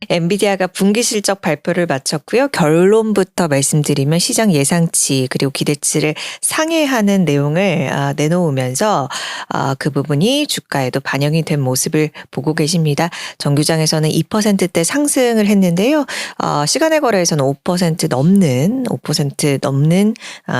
엔비디아가 분기 실적 발표를 마쳤고요. 결론부터 말씀드리면 시장 예상치 그리고 기대치를 상회하는 내용을 내놓으면서 그 부분이 주가에도 반영이 된 모습을 보고 계십니다. 정규장에서는 2%대 상승을 했는데요. 시간의 거래에서는 5% 넘는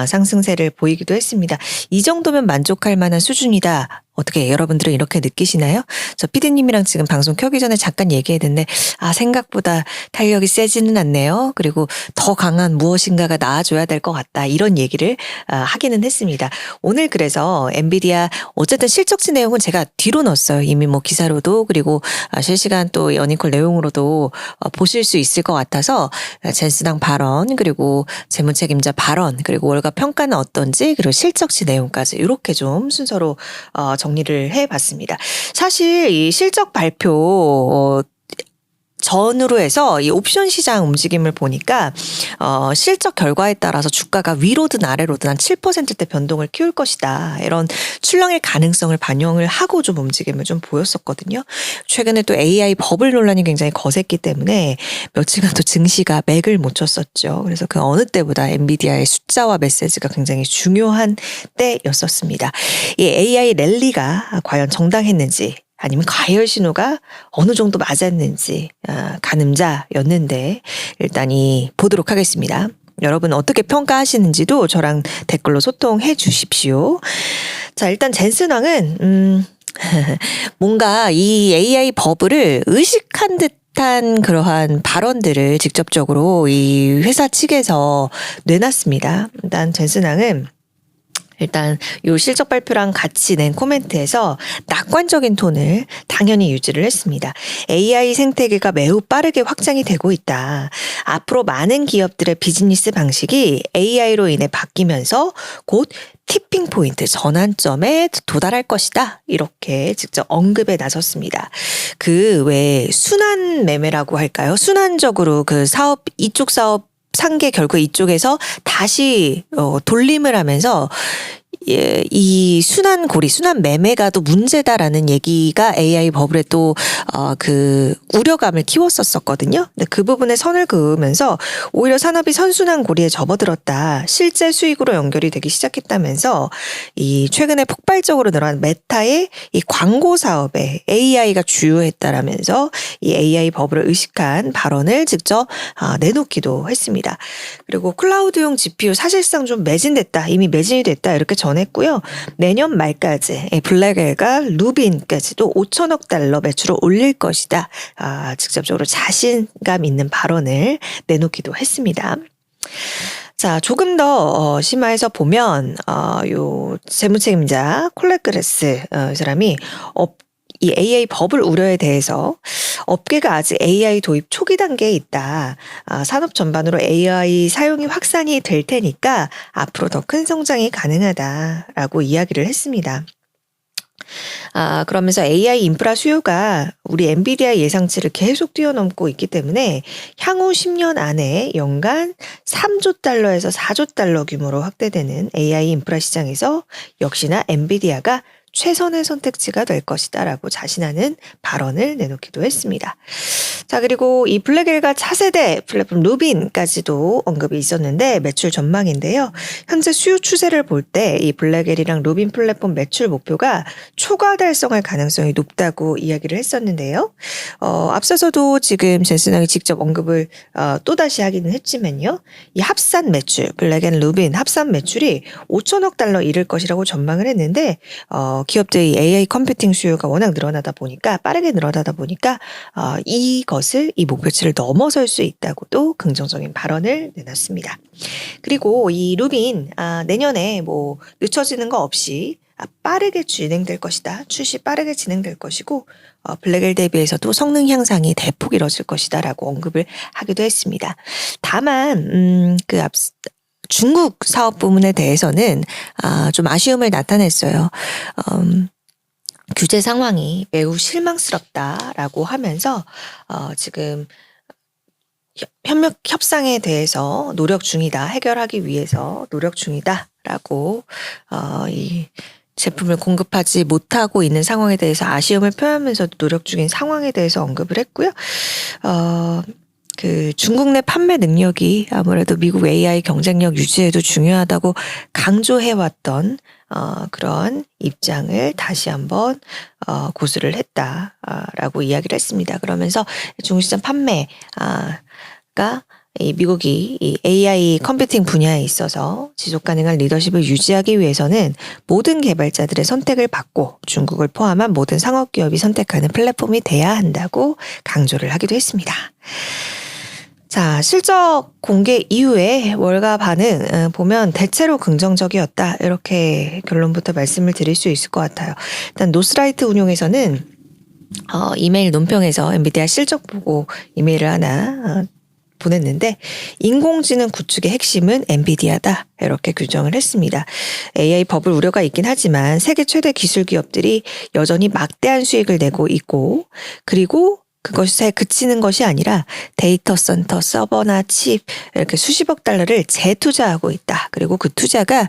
상승세를 보이기도 했습니다. 이 정도면 만족할 만한 수준이다. 어떻게 여러분들은 이렇게 느끼시나요? 저 피디님이랑 지금 방송 켜기 전에 잠깐 얘기했는데 생각보다 탄력이 세지는 않네요. 그리고 더 강한 무엇인가가 나와줘야 될 것 같다. 이런 얘기를 하기는 했습니다. 오늘 그래서 엔비디아 어쨌든 실적지 내용은 제가 뒤로 넣었어요. 이미 뭐 기사로도 그리고 실시간 또 어닝콜 내용으로도 보실 수 있을 것 같아서 젠스당 발언 그리고 재무책임자 발언 그리고 월가 평가는 어떤지 그리고 실적지 내용까지 이렇게 좀 순서로 정리를 해봤습니다. 사실 이 실적 발표 전으로 해서 이 옵션 시장 움직임을 보니까 실적 결과에 따라서 주가가 위로든 아래로든 한 7%대 변동을 키울 것이다. 이런 출렁일 가능성을 반영을 하고 좀 움직임을 좀 보였었거든요. 최근에 또 AI 버블 논란이 굉장히 거셌기 때문에 며칠간 또 증시가 맥을 못 쳤었죠. 그래서 그 어느 때보다 엔비디아의 숫자와 메시지가 굉장히 중요한 때였었습니다. 이 AI 랠리가 과연 정당했는지 아니면 과열 신호가 어느 정도 맞았는지 가늠자였는데 일단 보도록 하겠습니다. 여러분 어떻게 평가하시는지도 저랑 댓글로 소통해 주십시오. 자, 일단 젠슨왕은 뭔가 이 AI 버블을 의식한 듯한 그러한 발언들을 직접적으로 이 회사 측에서 내놨습니다. 일단 젠슨왕은 일단 요 실적 발표랑 같이 낸 코멘트에서 낙관적인 톤을 당연히 유지를 했습니다. AI 생태계가 매우 빠르게 확장이 되고 있다. 앞으로 많은 기업들의 비즈니스 방식이 AI로 인해 바뀌면서 곧 티핑 포인트 전환점에 도달할 것이다. 이렇게 직접 언급에 나섰습니다. 그 외 순환 매매라고 할까요? 순환적으로 그 사업 이쪽 사업 상계 결국 이쪽에서 다시 돌림을 하면서 이 순환 매매가 또 문제다라는 얘기가 AI 버블에 또 그 우려감을 키웠었거든요. 근데 그 부분에 선을 그으면서 오히려 산업이 선순환 고리에 접어들었다. 실제 수익으로 연결이 되기 시작했다면서 이 최근에 폭발적으로 늘어난 메타의 이 광고 사업에 AI가 주요했다라면서 이 AI 버블을 의식한 발언을 직접 내놓기도 했습니다. 그리고 클라우드용 GPU 사실상 좀 매진됐다. 이미 매진이 됐다. 이렇게 전했고요. 내년 말까지 블랙웰과 루빈까지도 5천억 달러 매출을 올릴 것이다. 직접적으로 자신감 있는 발언을 내놓기도 했습니다. 자, 조금 더 심화해서 보면 요 재무책임자 콜렛그레스 이 사람이 이 AI 버블 우려에 대해서 업계가 아직 AI 도입 초기 단계에 있다. 산업 전반으로 AI 사용이 확산이 될 테니까 앞으로 더 큰 성장이 가능하다라고 이야기를 했습니다. 그러면서 AI 인프라 수요가 우리 엔비디아 예상치를 계속 뛰어넘고 있기 때문에 향후 10년 안에 연간 3조 달러에서 4조 달러 규모로 확대되는 AI 인프라 시장에서 역시나 엔비디아가 최선의 선택지가 될 것이다라고 자신하는 발언을 내놓기도 했습니다. 자, 그리고 이 블랙웰과 차세대 플랫폼 루빈까지도 언급이 있었는데 매출 전망인데요. 현재 수요 추세를 볼 때 이 블랙웰이랑 루빈 플랫폼 매출 목표가 초과 달성할 가능성이 높다고 이야기를 했었는데요. 앞서서도 지금 젠슨왕이 직접 언급을 또다시 하기는 했지만요. 이 합산 매출, 블랙 앤 루빈 합산 매출이 5천억 달러 이를 것이라고 전망을 했는데 기업들의 AI 컴퓨팅 수요가 워낙 빠르게 늘어나다 보니까 이 목표치를 넘어설 수 있다고도 긍정적인 발언을 내놨습니다. 그리고 이 루빈 내년에 뭐 늦춰지는 거 없이 빠르게 진행될 것이다. 출시 빠르게 진행될 것이고 블랙웰 대비해서도 성능 향상이 대폭 이뤄질 것이다라고 언급을 하기도 했습니다. 다만 중국 사업 부문에 대해서는 좀 아쉬움을 나타냈어요. 규제 상황이 매우 실망스럽다라고 하면서 지금 협상에 대해서 노력 중이다. 해결하기 위해서 노력 중이다라고 제품을 공급하지 못하고 있는 상황에 대해서 아쉬움을 표하면서도 노력 중인 상황에 대해서 언급을 했고요. 중국 내 판매 능력이 아무래도 미국 AI 경쟁력 유지에도 중요하다고 강조해왔던 그런 입장을 다시 한번 고수를 했다라고 이야기를 했습니다. 그러면서 중시장 판매가 이 미국이 이 AI 컴퓨팅 분야에 있어서 지속 가능한 리더십을 유지하기 위해서는 모든 개발자들의 선택을 받고 중국을 포함한 모든 상업기업이 선택하는 플랫폼이 돼야 한다고 강조를 하기도 했습니다. 자, 실적 공개 이후에 월가 반응 보면 대체로 긍정적이었다. 이렇게 결론부터 말씀을 드릴 수 있을 것 같아요. 일단 노스라이트 운용에서는 이메일 논평에서 엔비디아 실적 보고 이메일을 하나 보냈는데 인공지능 구축의 핵심은 엔비디아다 이렇게 규정을 했습니다. AI 버블 우려가 있긴 하지만 세계 최대 기술 기업들이 여전히 막대한 수익을 내고 있고 그리고 그것에 그치는 것이 아니라 데이터 센터, 서버나 칩 이렇게 수십억 달러를 재투자하고 있다. 그리고 그 투자가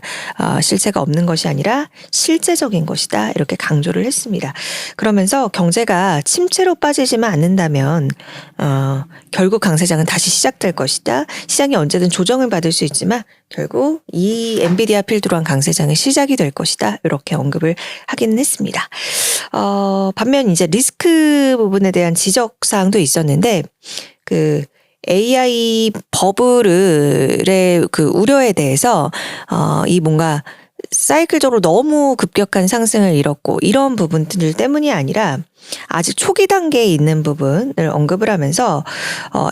실체가 없는 것이 아니라 실제적인 것이다. 이렇게 강조를 했습니다. 그러면서 경제가 침체로 빠지지만 않는다면 결국 강세장은 다시 시작될 것이다. 시장이 언제든 조정을 받을 수 있지만 결국 이 엔비디아 필두로 한 강세장의 시작이 될 것이다. 이렇게 언급을 하기는 했습니다. 반면 이제 리스크 부분에 대한 지적 사항도 있었는데 AI 버블의 우려에 대해서 이 뭔가 사이클적으로 너무 급격한 상승을 이뤘고 이런 부분들 때문이 아니라 아직 초기 단계에 있는 부분을 언급을 하면서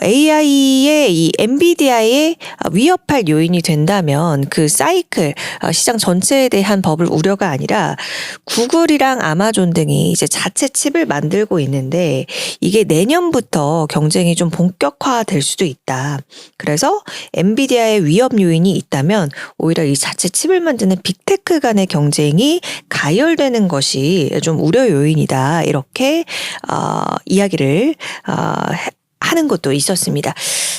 AI의 이 엔비디아에 위협할 요인이 된다면 그 사이클 시장 전체에 대한 버블 우려가 아니라 구글이랑 아마존 등이 이제 자체 칩을 만들고 있는데 이게 내년부터 경쟁이 좀 본격화될 수도 있다. 그래서 엔비디아의 위협 요인이 있다면 오히려 이 자체 칩을 만드는 빅테크 간의 경쟁이 가열되는 것이 좀 우려 요인이다. 이렇게 이야기를 하는 것도 있었습니다.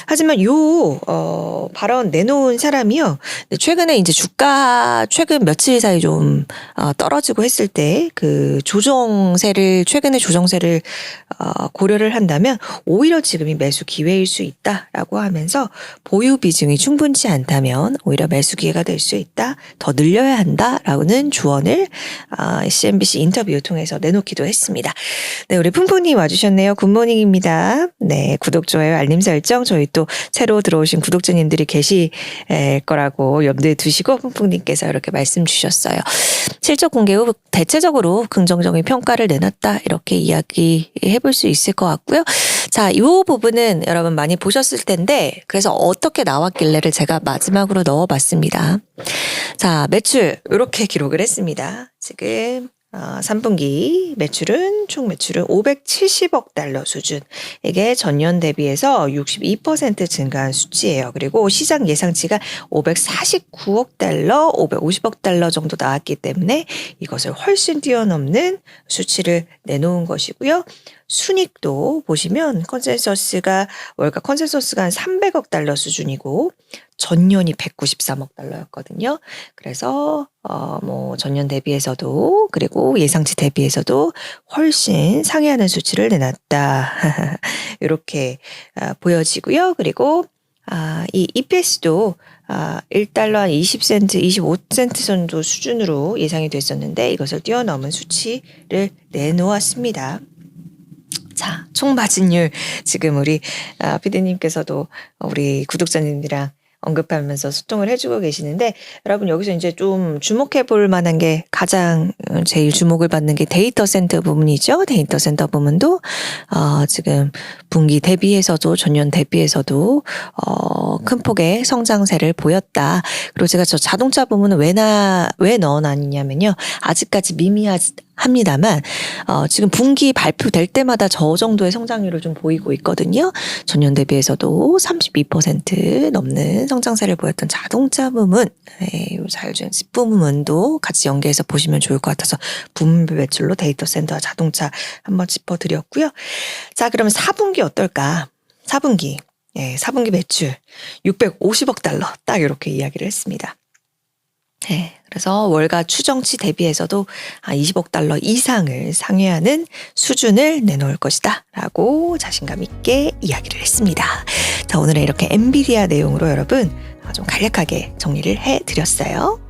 하지만 발언 내놓은 사람이요. 최근에 이제 주가 최근 며칠 사이 좀 떨어지고 했을 때 최근의 조정세를 고려를 한다면 오히려 지금이 매수 기회일 수 있다라고 하면서 보유 비중이 충분치 않다면 오히려 매수 기회가 될 수 있다. 더 늘려야 한다라는 조언을 CNBC 인터뷰 통해서 내놓기도 했습니다. 네, 우리 푼푼님 와주셨네요. 굿모닝입니다. 네, 구독, 좋아요, 알림 설정 저희 또 새로 들어오신 구독자님들이 계실 거라고 염두에 두시고 푼푼님께서 이렇게 말씀 주셨어요. 실적 공개 후 대체적으로 긍정적인 평가를 내놨다 이렇게 이야기해 볼 수 있을 것 같고요. 자, 이 부분은 여러분 많이 보셨을 텐데 그래서 어떻게 나왔길래를 제가 마지막으로 넣어봤습니다. 자, 매출 이렇게 기록을 했습니다. 지금 3분기 총 매출은 570억 달러 수준. 이게 전년 대비해서 62% 증가한 수치예요. 그리고 시장 예상치가 549억 달러, 550억 달러 정도 나왔기 때문에 이것을 훨씬 뛰어넘는 수치를 내놓은 것이고요. 순이익도 보시면 월가 컨센서스가 한 300억 달러 수준이고 전년이 193억 달러였거든요. 그래서 전년 대비해서도 그리고 예상치 대비해서도 훨씬 상회하는 수치를 내놨다. 이렇게 보여지고요. 그리고 이 EPS도 1달러 한 20센트, 25센트 정도 수준으로 예상이 됐었는데 이것을 뛰어넘은 수치를 내놓았습니다. 자, 총 마진율 지금 우리 피디님께서도 우리 구독자님들이랑 언급하면서 소통을 해주고 계시는데 여러분 여기서 이제 좀 주목해 볼 만한 게 가장 제일 주목을 받는 게 데이터 센터 부분이죠. 데이터 센터 부분도 지금 분기 대비해서도 전년 대비해서도 큰 폭의 성장세를 보였다. 그리고 제가 저 자동차 부분은 왜 넣어놨냐면요. 아직까지 합니다만 지금 분기 발표될 때마다 저 정도의 성장률을 좀 보이고 있거든요. 전년 대비해서도 32% 넘는 성장세를 보였던 자동차 부문, 자율주행 부문도 같이 연계해서 보시면 좋을 것 같아서 부문별 매출로 데이터 센터와 자동차 한번 짚어드렸고요. 자, 그러면 4분기 어떨까? 4분기 매출 650억 달러 딱 이렇게 이야기를 했습니다. 네, 그래서 월가 추정치 대비해서도 20억 달러 이상을 상회하는 수준을 내놓을 것이다 라고 자신감 있게 이야기를 했습니다. 자, 오늘은 이렇게 엔비디아 내용으로 여러분 좀 간략하게 정리를 해드렸어요.